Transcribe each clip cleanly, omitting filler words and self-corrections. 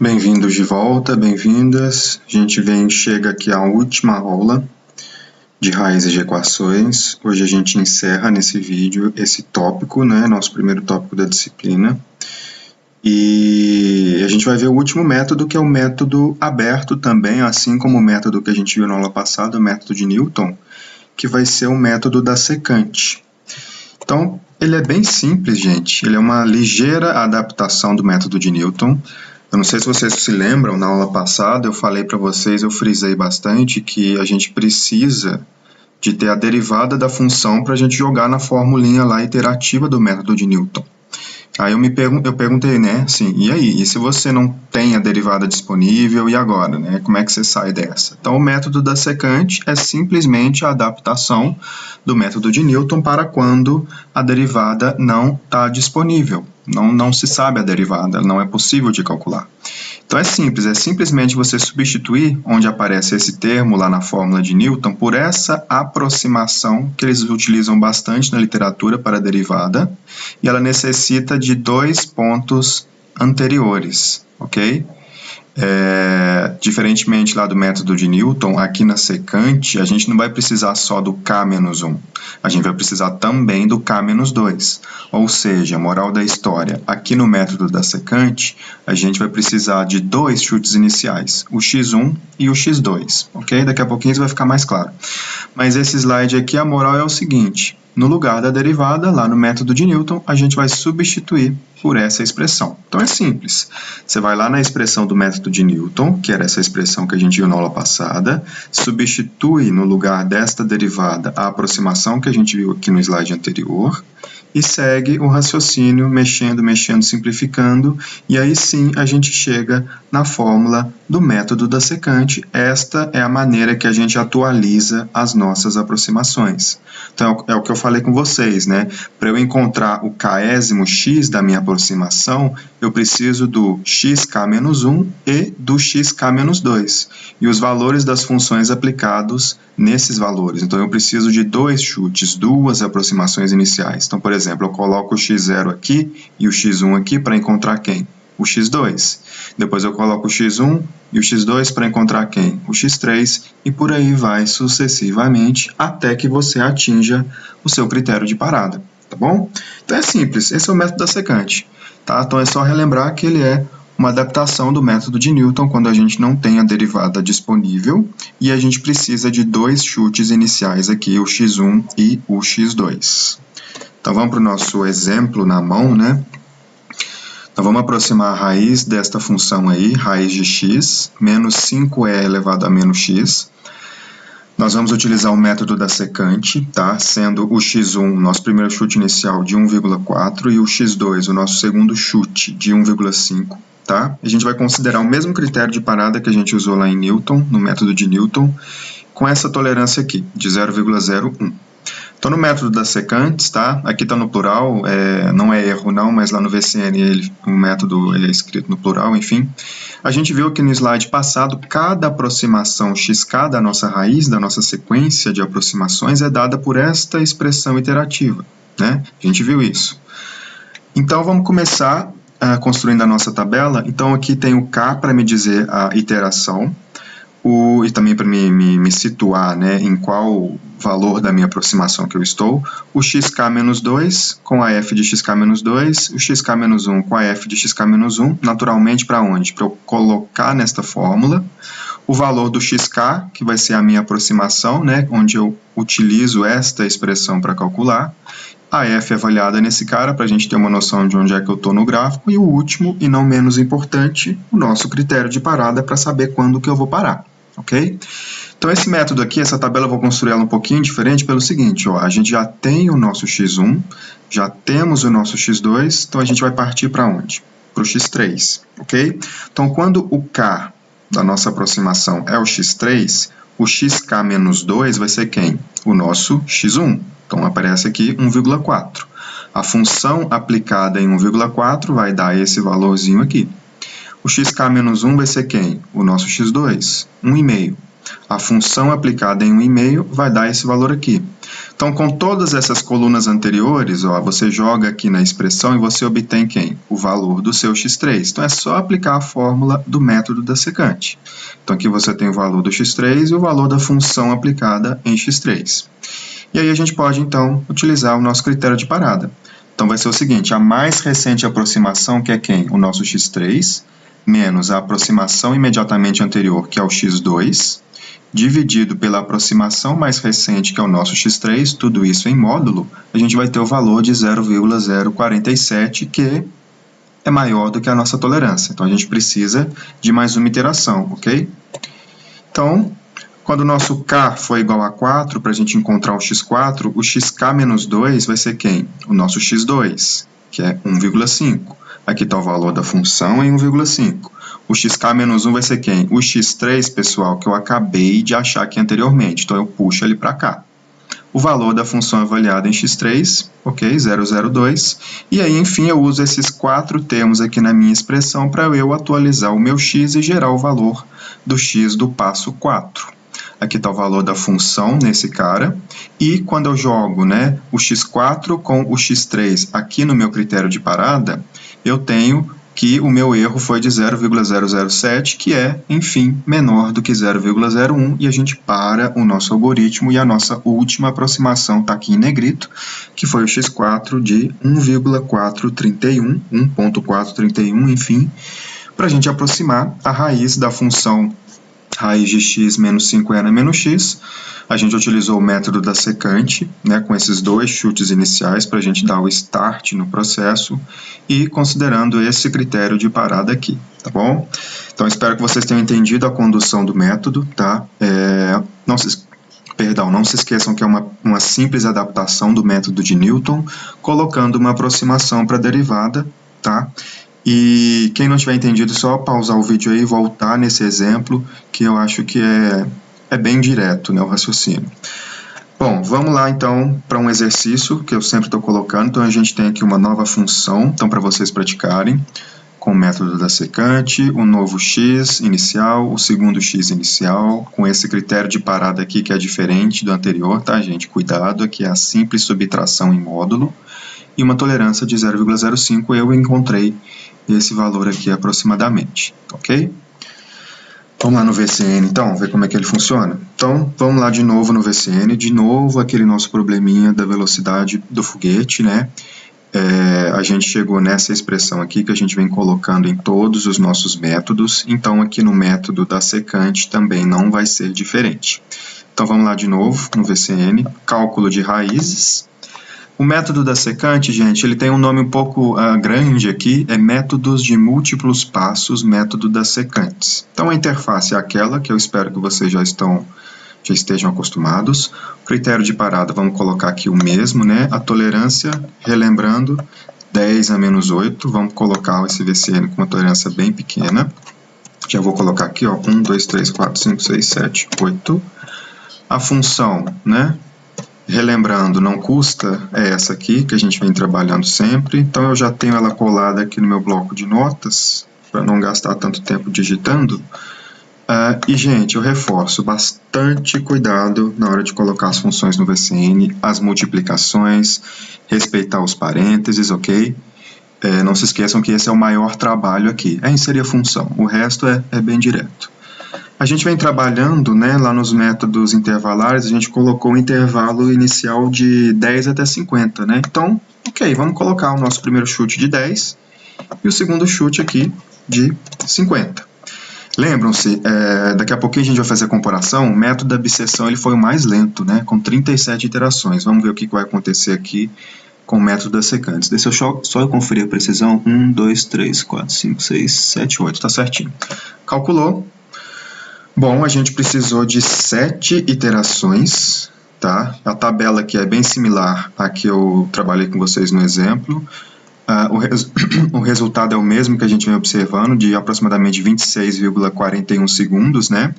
Bem-vindos de volta, bem-vindas. A gente chega aqui à última aula de raízes de equações. Hoje a gente encerra nesse vídeo esse tópico, né, nosso primeiro tópico da disciplina. E a gente vai ver o último método, que é o método aberto também, assim como o método que a gente viu na aula passada, o método de Newton, que vai ser o método da secante. Então, ele é bem simples, gente. Ele é uma ligeira adaptação do método de Newton. Eu não sei se vocês se lembram, na aula passada eu falei para vocês, eu frisei bastante que a gente precisa de ter a derivada da função para a gente jogar na formulinha lá iterativa do método de Newton. Aí eu perguntei, né, assim, e aí? E se você não tem a derivada disponível, e agora, né? Como é que você sai dessa? Então, o método da secante é simplesmente a adaptação do método de Newton para quando a derivada não está disponível. Não se sabe a derivada, não é possível de calcular. Então é simples, é simplesmente você substituir onde aparece esse termo lá na fórmula de Newton por essa aproximação que eles utilizam bastante na literatura para a derivada, e ela necessita de dois pontos anteriores, ok? Diferentemente lá do método de Newton, aqui na secante, a gente não vai precisar só do k-1, a gente vai precisar também do k-2. Ou seja, moral da história, aqui no método da secante, a gente vai precisar de dois chutes iniciais, o x1 e o x2, ok? Daqui a pouquinho isso vai ficar mais claro. Mas esse slide aqui, a moral é o seguinte: no lugar da derivada, lá no método de Newton, a gente vai substituir por essa expressão. Então é simples. Você vai lá na expressão do método de Newton, que era essa expressão que a gente viu na aula passada, substitui no lugar desta derivada a aproximação que a gente viu aqui no slide anterior, e segue o raciocínio mexendo, simplificando, e aí sim a gente chega na fórmula do método da secante. Esta é a maneira que a gente atualiza as nossas aproximações. Então é o que eu falei com vocês, né? Para eu encontrar o késimo x da minha aproximação, eu preciso do xk-1 e do xk-2, e os valores das funções aplicados nesses valores. Então eu preciso de dois chutes, duas aproximações iniciais. Então, por exemplo, eu coloco o x0 aqui e o x1 aqui para encontrar quem? O x2. Depois eu coloco o x1 e o x2 para encontrar quem? O x3, e por aí vai sucessivamente até que você atinja o seu critério de parada, tá bom? Então é simples, esse é o método da secante, tá? Então é só relembrar que ele é uma adaptação do método de Newton quando a gente não tem a derivada disponível e a gente precisa de dois chutes iniciais aqui, o x1 e o x2. Então vamos para o nosso exemplo na mão, né? Então vamos aproximar a raiz desta função aí, raiz de x, menos 5e elevado a menos x. Nós vamos utilizar o método da secante, tá? Sendo o x1 nosso primeiro chute inicial de 1,4 e o x2 o nosso segundo chute de 1,5. Tá? A gente vai considerar o mesmo critério de parada que a gente usou lá em Newton, no método de Newton, com essa tolerância aqui, de 0,01. Então, no método das secantes, tá? Aqui está no plural, não é erro não, mas lá no VCN o método ele é escrito no plural, enfim. A gente viu que no slide passado, cada aproximação xk da nossa raiz, da nossa sequência de aproximações, é dada por esta expressão iterativa, né? A gente viu isso. Então, vamos começar construindo a nossa tabela. Então aqui tem o k para me dizer a iteração, e também para me situar, né, em qual valor da minha aproximação que eu estou, o xk-2 com a f de xk-2, o xk-1 com a f de xk-1, naturalmente para onde? Para eu colocar nesta fórmula o valor do xk, que vai ser a minha aproximação, né, onde eu utilizo esta expressão para calcular. A f é avaliada nesse cara, para a gente ter uma noção de onde é que eu estou no gráfico. E o último, e não menos importante, o nosso critério de parada para saber quando que eu vou parar, ok? Então esse método aqui, essa tabela eu vou construir ela um pouquinho diferente pelo seguinte, ó, a gente já tem o nosso x1, já temos o nosso x2, então a gente vai partir para onde? Para o x3, ok? Então quando o k da nossa aproximação é o x3, o xk-2 vai ser quem? O nosso x1. Então, aparece aqui 1,4. A função aplicada em 1,4 vai dar esse valorzinho aqui. O xk-1 vai ser quem? O nosso x2, 1,5. A função aplicada em 1,5 vai dar esse valor aqui. Então, com todas essas colunas anteriores, ó, você joga aqui na expressão e você obtém quem? O valor do seu x3. Então, é só aplicar a fórmula do método da secante. Então, aqui você tem o valor do x3 e o valor da função aplicada em x3. E aí a gente pode, então, utilizar o nosso critério de parada. Então, vai ser o seguinte, a mais recente aproximação, que é quem? O nosso x3, menos a aproximação imediatamente anterior, que é o x2, dividido pela aproximação mais recente, que é o nosso x3, tudo isso em módulo, a gente vai ter o valor de 0,047, que é maior do que a nossa tolerância. Então, a gente precisa de mais uma iteração, ok? Então, quando o nosso k for igual a 4, para a gente encontrar o x4, o xk menos 2 vai ser quem? O nosso x2, que é 1,5. Aqui está o valor da função em 1,5. O xk menos 1 vai ser quem? O x3, pessoal, que eu acabei de achar aqui anteriormente. Então, eu puxo ele para cá. O valor da função avaliada em x3, ok? 0,02. E aí, enfim, eu uso esses 4 termos aqui na minha expressão para eu atualizar o meu x e gerar o valor do x do passo 4. Aqui está o valor da função nesse cara. E quando eu jogo, né, o x4 com o x3 aqui no meu critério de parada, eu tenho que o meu erro foi de 0,007, que é, enfim, menor do que 0,01, e a gente para o nosso algoritmo e a nossa última aproximação está aqui em negrito, que foi o x4 de 1,431, 1.431, enfim, para a gente aproximar a raiz da função raiz de x menos 5n menos x. A gente utilizou o método da secante, né, com esses 2 chutes iniciais para a gente dar o start no processo e considerando esse critério de parada aqui, tá bom? Então, espero que vocês tenham entendido a condução do método, tá? Não se esqueçam que é uma simples adaptação do método de Newton, colocando uma aproximação para a derivada, tá? E quem não tiver entendido, só pausar o vídeo aí e voltar nesse exemplo, que eu acho que é bem direto, né, o raciocínio. Bom, vamos lá então para um exercício que eu sempre estou colocando. Então, a gente tem aqui uma nova função, então para vocês praticarem, com o método da secante, o novo x inicial, o segundo x inicial, com esse critério de parada aqui que é diferente do anterior, tá, gente? Cuidado, aqui é a simples subtração em módulo. E uma tolerância de 0,05, eu encontrei esse valor aqui aproximadamente, ok? Vamos lá no VCN, então, ver como é que ele funciona? Então, vamos lá de novo no VCN, de novo aquele nosso probleminha da velocidade do foguete, né? A gente chegou nessa expressão aqui que a gente vem colocando em todos os nossos métodos, então aqui no método da secante também não vai ser diferente. Então, vamos lá de novo no VCN, cálculo de raízes. O método da secante, gente, ele tem um nome um pouco grande aqui, é métodos de múltiplos passos, método das secantes. Então, a interface é aquela que eu espero que vocês já estejam acostumados. O critério de parada, vamos colocar aqui o mesmo, né? A tolerância, relembrando, 10 a menos 8, vamos colocar esse VCN com uma tolerância bem pequena. Já vou colocar aqui, ó, 1, 2, 3, 4, 5, 6, 7, 8. A função, né? Relembrando, não custa, é essa aqui, que a gente vem trabalhando sempre. Então, eu já tenho ela colada aqui no meu bloco de notas, para não gastar tanto tempo digitando. E, gente, eu reforço bastante cuidado na hora de colocar as funções no VCN, as multiplicações, respeitar os parênteses, ok? Não se esqueçam que esse é o maior trabalho aqui, é inserir a função. O resto é bem direto. A gente vem trabalhando, né, lá nos métodos intervalares, a gente colocou o intervalo inicial de 10 até 50, né? Então, ok, vamos colocar o nosso primeiro chute de 10 e o segundo chute aqui de 50. Lembram-se, daqui a pouquinho a gente vai fazer a comparação, o método da abscissão ele foi o mais lento, né, com 37 iterações. Vamos ver o que vai acontecer aqui com o método das secantes. Deixa eu só conferir a precisão. 1, 2, 3, 4, 5, 6, 7, 8, tá certinho. Calculou. Bom, a gente precisou de 7 iterações, tá? A tabela aqui é bem similar à que eu trabalhei com vocês no exemplo. O resultado é o mesmo que a gente vem observando, de aproximadamente 26,41 segundos, né?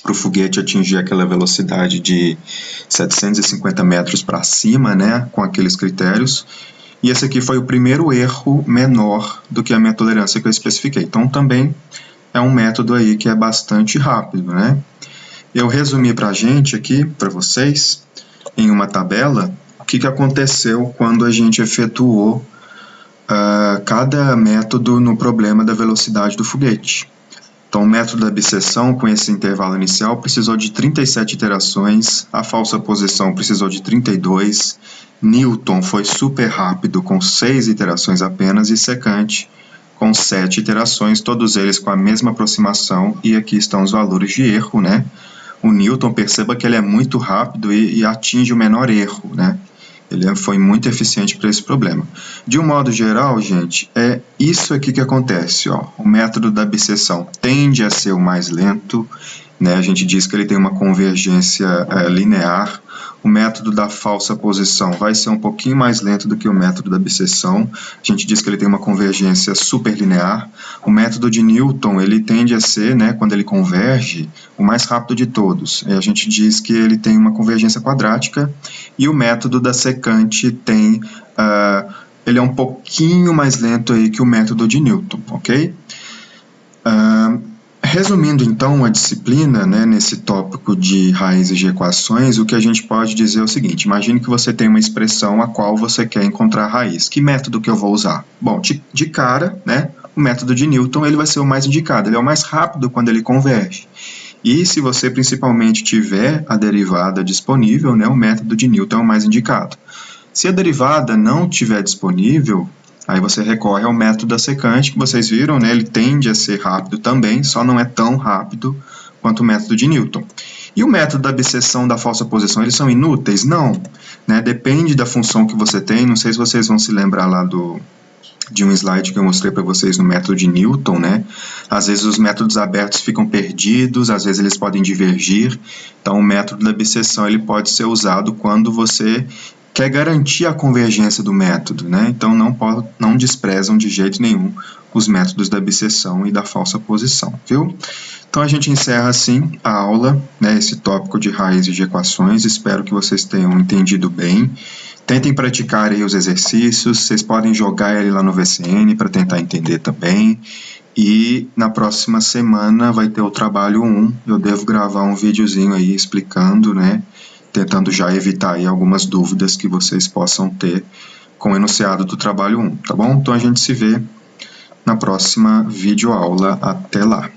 Para o foguete atingir aquela velocidade de 750 metros para cima, né? Com aqueles critérios. E esse aqui foi o primeiro erro menor do que a minha tolerância que eu especifiquei. Então, também é um método aí que é bastante rápido, né? eu resumi para a gente aqui, para vocês, em uma tabela, o que aconteceu quando a gente efetuou cada método no problema da velocidade do foguete. Então, o método da bisseção, com esse intervalo inicial, precisou de 37 iterações, a falsa posição precisou de 32, Newton foi super rápido, com 6 iterações apenas, e secante, com 7 iterações, todos eles com a mesma aproximação, e aqui estão os valores de erro, né? O Newton, perceba que ele é muito rápido e atinge o menor erro, né? Ele foi muito eficiente para esse problema. De um modo geral, gente, é isso aqui que acontece. Ó. O método da bisseção tende a ser o mais lento, né? A gente diz que ele tem uma convergência linear. O método da falsa posição vai ser um pouquinho mais lento do que o método da bisseção. A gente diz que ele tem uma convergência superlinear. O método de Newton, ele tende a ser, né, quando ele converge, o mais rápido de todos. A gente diz que ele tem uma convergência quadrática. E o método da secante tem... ele é um pouquinho mais lento aí que o método de Newton, ok? Resumindo, então, a disciplina, né, nesse tópico de raízes de equações, o que a gente pode dizer é o seguinte: imagine que você tem uma expressão a qual você quer encontrar a raiz. Que método que eu vou usar? Bom, de cara, né, o método de Newton ele vai ser o mais indicado, ele é o mais rápido quando ele converge. E se você principalmente tiver a derivada disponível, né, o método de Newton é o mais indicado. Se a derivada não estiver disponível, aí você recorre ao método da secante, que vocês viram, né? Ele tende a ser rápido também, só não é tão rápido quanto o método de Newton. E o método da bisseção da falsa posição, eles são inúteis? Não. Né? Depende da função que você tem, não sei se vocês vão se lembrar lá de um slide que eu mostrei para vocês no método de Newton, né? Às vezes os métodos abertos ficam perdidos, às vezes eles podem divergir. Então o método da bisseção ele pode ser usado quando você quer garantir a convergência do método, né? Então não desprezam de jeito nenhum os métodos da bisseção e da falsa posição, viu? Então a gente encerra assim a aula, né, esse tópico de raízes de equações. Espero que vocês tenham entendido bem. Tentem praticar aí os exercícios, vocês podem jogar ele lá no VCN para tentar entender também. E na próxima semana vai ter o trabalho 1, eu devo gravar um videozinho aí explicando, né, tentando já evitar aí algumas dúvidas que vocês possam ter com o enunciado do trabalho 1, tá bom? Então a gente se vê na próxima videoaula. Até lá!